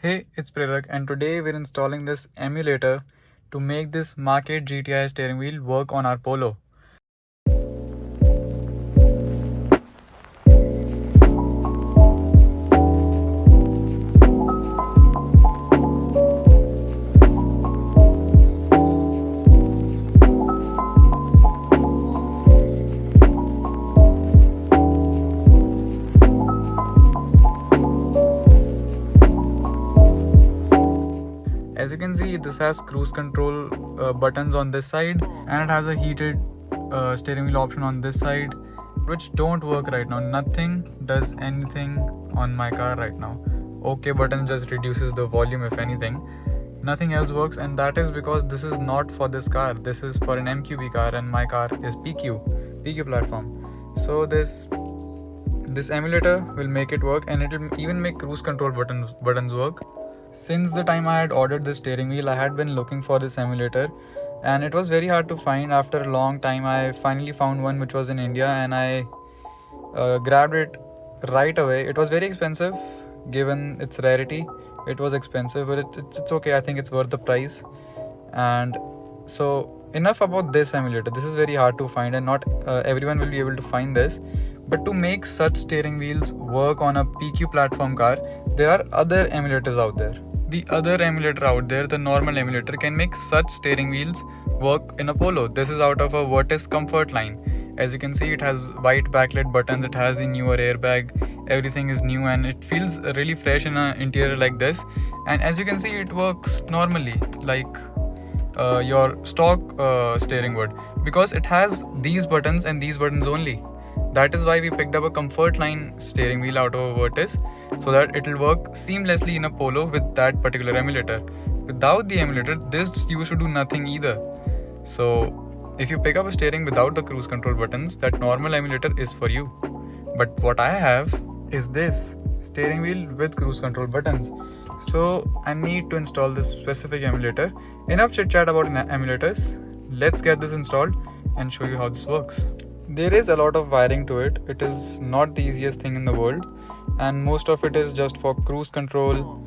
Hey, it's Prerak and today we're installing this emulator to make this MK8 GTI steering wheel work on our Polo. As you can see, this has cruise control buttons on this side and it has a heated steering wheel option on this side, which don't work right now. Nothing does anything on my car right now. OK button just reduces the volume if anything. Nothing else works, and that is because this is not for this car. This is for an MQB car and my car is PQ platform. So this emulator will make it work, and it will even make cruise control buttons work. Since the time I had ordered this steering wheel, I had been looking for this emulator and it was very hard to find. After a long time, I finally found one which was in India, and I grabbed it right away. It was very expensive given its rarity. It was expensive, but it's okay. I think it's worth the price. And so enough about this emulator. This is very hard to find, and not everyone will be able to find this. But to make such steering wheels work on a PQ platform car, there are other emulators out there. The other emulator out there, the normal emulator, can make such steering wheels work in a Polo. This is out of a Vertis Comfort line. As you can see, it has white backlit buttons, it has the newer airbag, everything is new, and it feels really fresh in an interior like this. And as you can see, it works normally like your stock steering would, because it has these buttons and these buttons only. That is why we picked up a comfort line steering wheel out of Vertis, so that it will work seamlessly in a Polo with that particular emulator. Without the emulator, this used to do nothing either. So if you pick up a steering without the cruise control buttons, that normal emulator is for you. But what I have is this steering wheel with cruise control buttons. So I need to install this specific emulator. Enough chit chat about emulators. Let's get this installed and show you how this works. There is a lot of wiring to it. It is not the easiest thing in the world, and most of it is just for cruise control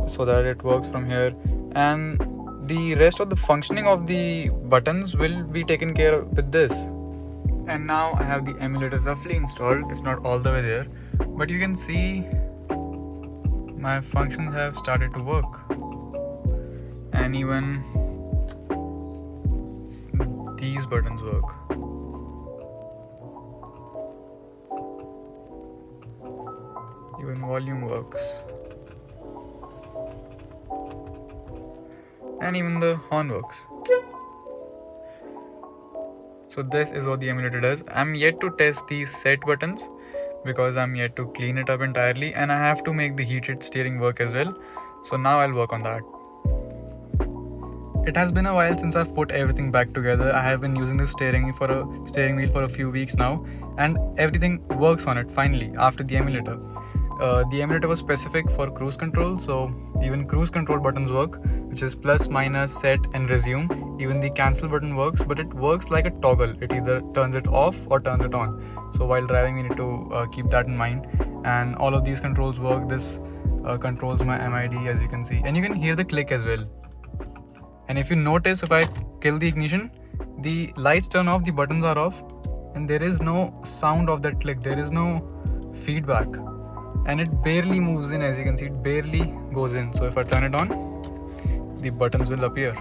so that it works from here, and the rest of the functioning of the buttons will be taken care of with this. And now I have the emulator roughly installed. It's not all the way there, but you can see my functions have started to work, and even these buttons work. Even volume works, and even the horn works. So this is what the emulator does. I'm yet to test these set buttons because I'm yet to clean it up entirely, and I have to make the heated steering work as well. So now I'll work on that. It has been a while since I've put everything back together. I have been using this steering wheel for a few weeks now, and everything works on it finally after the emulator. The emulator was specific for cruise control, so even cruise control buttons work, which is plus, minus, set and resume. Even the cancel button works, but it works like a toggle. It either turns it off or turns it on. So while driving, we need to keep that in mind. And all of these controls work. This controls my MID, as you can see, and you can hear the click as well. And if you notice, if I kill the ignition, the lights turn off, the buttons are off, and there is no sound of that click. There is no feedback, and it barely moves in. As you can see, it barely goes in. So if I turn it on, the buttons will appear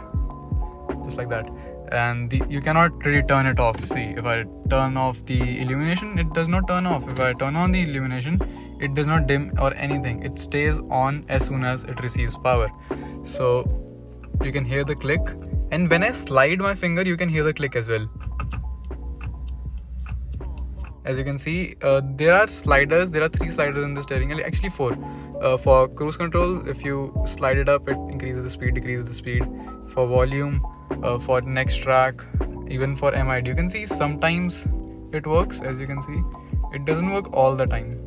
just like that, and you cannot really turn it off. See, if I turn off the illumination, it does not turn off. If I turn on the illumination, it does not dim or anything. It stays on as soon as it receives power. So you can hear the click, and when I slide my finger, you can hear the click as well. As you can see, there are sliders. There are 3 sliders in the steering wheel, actually 4. For cruise control, if you slide it up, it increases the speed, decreases the speed. For volume, for next track, even for MID. You can see sometimes it works. As you can see, it doesn't work all the time.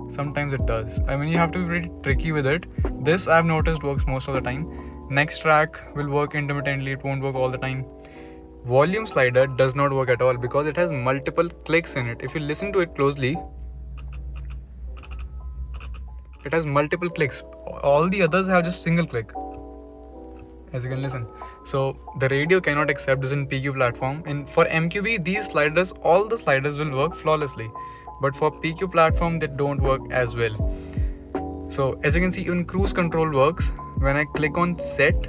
Sometimes it does. I mean, you have to be pretty tricky with it. This I've noticed works most of the time. Next track will work intermittently. It won't work all the time. Volume slider does not work at all because it has multiple clicks in it. If you listen to it closely, it has multiple clicks. All the others have just single click, as you can listen. So the radio cannot accept this in PQ platform. For MQB, these sliders, all the sliders will work flawlessly, but for PQ platform they don't work as well. So as you can see, even cruise control works. When I click on set,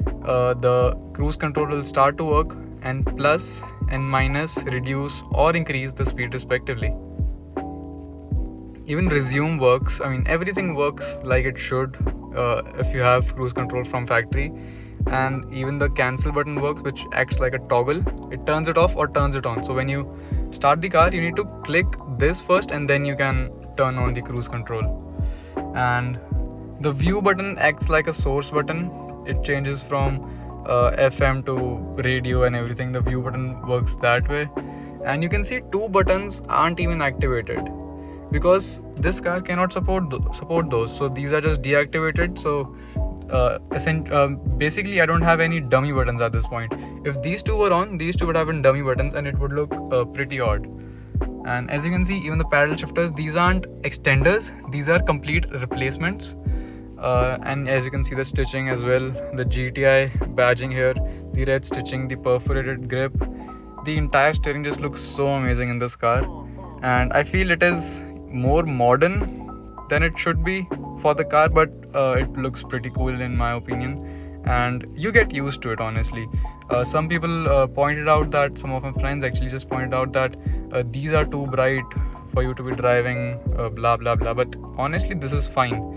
the cruise control will start to work, and plus and minus, reduce or increase the speed respectively. Even resume works. I mean, everything works like it should if you have cruise control from factory. And even the cancel button works, which acts like a toggle. It turns it off or turns it on. So when you start the car, you need to click this first and then you can turn on the cruise control. And the view button acts like a source button. It changes from FM to radio and everything. The view button works that way. And you can see two buttons aren't even activated because this car cannot support those. So these are just deactivated. So basically I don't have any dummy buttons at this point. If these two were on, these two would have been dummy buttons and it would look pretty odd. And as you can see, even the paddle shifters, these aren't extenders, these are complete replacements. And as you can see, the stitching as well, the GTI badging here, the red stitching, the perforated grip, the entire steering just looks so amazing in this car. And I feel it is more modern than it should be for the car, but it looks pretty cool in my opinion, and you get used to it honestly. Some people pointed out that, some of my friends actually just pointed out that these are too bright for you to be driving, blah blah blah, but honestly this is fine.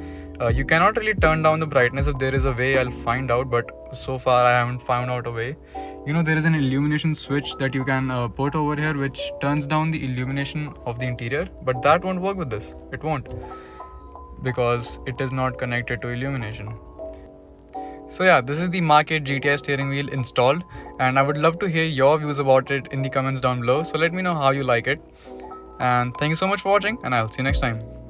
You cannot really turn down the brightness. If there is a way, I'll find out, but so far I haven't found out a way. You know, there is an illumination switch that you can put over here which turns down the illumination of the interior, but that won't work with this. It won't, because it is not connected to illumination. So yeah, this is the MK8 GTI steering wheel installed, and I would love to hear your views about it in the comments down below. So let me know how you like it, and thank you so much for watching, and I'll see you next time.